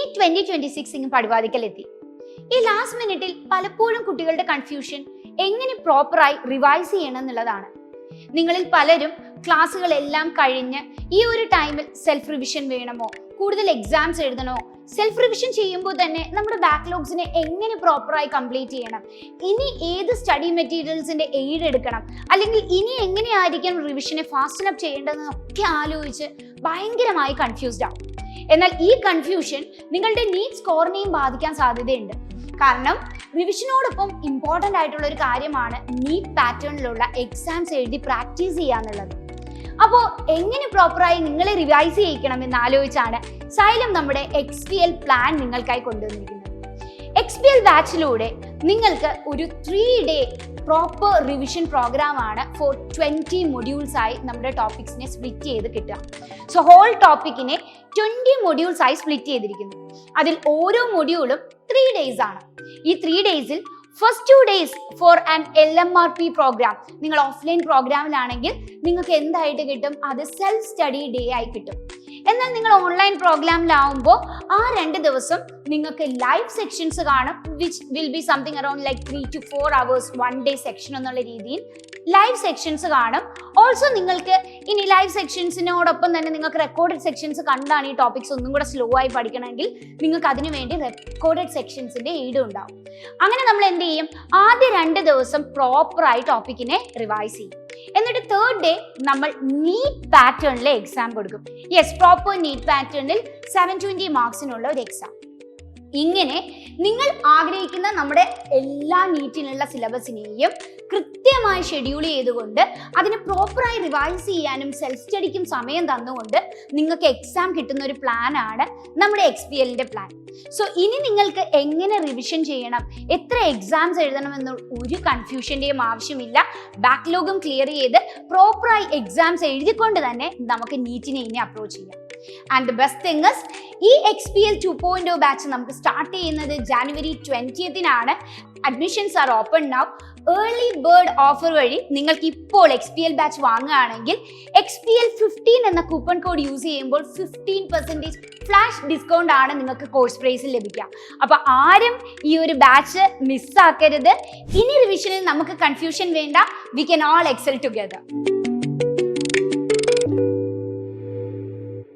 NEET 2026 ഇങ്ങ് പടിവാതിക്കലെത്തി. ഈ last മിനിറ്റിൽ പലപ്പോഴും കുട്ടികളുടെ കൺഫ്യൂഷൻ എങ്ങനെ പ്രോപ്പറായി റിവൈസ് ചെയ്യണം എന്നുള്ളതാണ്. നിങ്ങളിൽ പലരും ക്ലാസ്സുകളെല്ലാം കഴിഞ്ഞ് ഈ ഒരു ടൈമിൽ സെൽഫ് റിവിഷൻ വേണമോ, കൂടുതൽ എക്സാംസ് എഴുതണോ, സെൽഫ് റിവിഷൻ ചെയ്യുമ്പോൾ തന്നെ നമ്മുടെ ബാക്ക്ലോഗ്സിനെ എങ്ങനെ പ്രോപ്പറായി കംപ്ലീറ്റ് ചെയ്യണം, ഇനി ഏത് സ്റ്റഡി മെറ്റീരിയൽസിന്റെ എയ്ഡ് എടുക്കണം, അല്ലെങ്കിൽ ഇനി എങ്ങനെയായിരിക്കും റിവിഷനെ ഫാസ്റ്റൻ അപ്പ് ചെയ്യേണ്ടതെന്നൊക്കെ ആലോചിച്ച് ഭയങ്കരമായി കൺഫ്യൂസ്ഡ് ആവും. എന്നാൽ ഈ കൺഫ്യൂഷൻ നിങ്ങളുടെ നീറ്റ് സ്കോറിനെയും ബാധിക്കാൻ സാധ്യതയുണ്ട്. കാരണം റിവിഷനോടൊപ്പം ഇമ്പോർട്ടൻ്റ് ആയിട്ടുള്ള ഒരു കാര്യമാണ് നീറ്റ് പാറ്റേണിലുള്ള എക്സാംസ് എഴുതി പ്രാക്ടീസ് ചെയ്യാന്നുള്ളത്. അപ്പോൾ എങ്ങനെ പ്രോപ്പറായി നിങ്ങളെ റിവൈസ് ചെയ്യിക്കണം എന്ന് ആലോചിച്ചാണ് സൈലം നമ്മുടെ XPL പ്ലാൻ നിങ്ങൾക്കായി കൊണ്ടുവന്നിരിക്കുന്നത്. XPL ബാച്ചിലൂടെ നിങ്ങൾക്ക് ഒരു 3-day പ്രോപ്പർ റിവിഷൻ പ്രോഗ്രാം ആണ് ഫോർ 20 മൊഡ്യൂൾസ് ആയി നമ്മുടെ ടോപ്പിക്സിനെ സ്പ്ലിറ്റ് ചെയ്ത് കിട്ടുക. സോ ഹോൾ ടോപ്പിക്കിനെ 20 മൊഡ്യൂൾസ് ആയി സ്പ്ലിറ്റ് ചെയ്തിരിക്കുന്നു. അതിൽ ഓരോ മൊഡ്യൂളും 3 days ആണ്. ഈ 3 daysൽ first 2 days for an LMRP programme. നിങ്ങൾ ഓഫ്ലൈൻ പ്രോഗ്രാമിലാണെങ്കിൽ നിങ്ങൾക്ക് എന്തായിട്ട് കിട്ടും, അത് സെൽഫ് സ്റ്റഡി ഡേ ആയി കിട്ടും. എന്നാൽ നിങ്ങൾ ഓൺലൈൻ പ്രോഗ്രാമിലാവുമ്പോൾ ആ 2 ദിവസം നിങ്ങൾക്ക് ലൈവ് സെക്ഷൻസ് കാണും, which will be something around like 3 to 4 hours 1 day section എന്നുള്ള രീതിയിൽ ലൈവ് സെക്ഷൻസ് കാണും. ഓൾസോ നിങ്ങൾക്ക് ഇനി ലൈവ് സെക്ഷൻസിനോടൊപ്പം തന്നെ നിങ്ങൾക്ക് റെക്കോർഡഡ് സെക്ഷൻസ് കണ്ടാണ് ഈ ടോപ്പിക്സ് ഒന്നും കൂടെ സ്ലോ ആയി പഠിക്കണമെങ്കിൽ നിങ്ങൾക്ക് അതിനു വേണ്ടി റെക്കോർഡഡ് സെക്ഷൻസിന്റെ എയ്ഡും ഉണ്ടാവും. അങ്ങനെ നമ്മൾ എന്ത് ചെയ്യും, ആദ്യ 2 ദിവസം പ്രോപ്പറായി ടോപ്പിക്കിനെ റിവൈസ് ചെയ്യും. എന്നിട്ട് 3rd day നമ്മൾ നീറ്റ് പാറ്റേണിലെ എക്സാം കൊടുക്കും. യെസ്, പ്രോപ്പർ നീറ്റ് പാറ്റേണിൽ 720 മാർക്സിനുള്ള ഒരു എക്സാം. ഇങ്ങനെ നിങ്ങൾ ആഗ്രഹിക്കുന്ന നമ്മുടെ എല്ലാ നീറ്റിനുള്ള സിലബസിനെയും കൃത്യമായി ഷെഡ്യൂൾ ചെയ്തുകൊണ്ട് അതിനെ പ്രോപ്പറായി റിവൈസ് ചെയ്യാനും സെൽഫ് സ്റ്റഡിക്കും സമയം തന്നുകൊണ്ട് നിങ്ങൾക്ക് എക്സാം കിട്ടുന്ന ഒരു പ്ലാനാണ് നമ്മുടെ XPLന്റെ പ്ലാൻ. സോ ഇനി നിങ്ങൾക്ക് എങ്ങനെ റിവിഷൻ ചെയ്യണം, എത്ര എക്സാംസ് എഴുതണമെന്ന ഒരു കൺഫ്യൂഷൻ്റെയും ആവശ്യമില്ല. ബാക്ക്ലോഗും ക്ലിയർ ചെയ്ത് പ്രോപ്പറായി എക്സാംസ് എഴുതിക്കൊണ്ട് തന്നെ നമുക്ക് നീറ്റിനെ ഇനി അപ്രോച്ച് ചെയ്യാം. And the best thing is ഈ XPL 2.0 ബാച്ച് നമുക്ക് സ്റ്റാർട്ട് ചെയ്യുന്നത് January 20th. Admissions are open now. Early bird offer വഴി നിങ്ങൾക്ക് ഇപ്പോൾ XPL ബാച്ച് വാങ്ങുകയാണെങ്കിൽ XPL 15 എന്ന കൂപ്പൺ കോഡ് യൂസ് ചെയ്യുമ്പോൾ 15% ഫ്ലാഷ് ഡിസ്കൗണ്ട് ആണ് നിങ്ങൾക്ക് കോഴ്സ് പ്രൈസിൽ ലഭിക്കുക. അപ്പൊ ആരും ഈ ഒരു ബാച്ച് മിസ്സാക്കരുത്. ഇനി റിവിഷനിൽ നമുക്ക് കൺഫ്യൂഷൻ വേണ്ട. We can all excel together.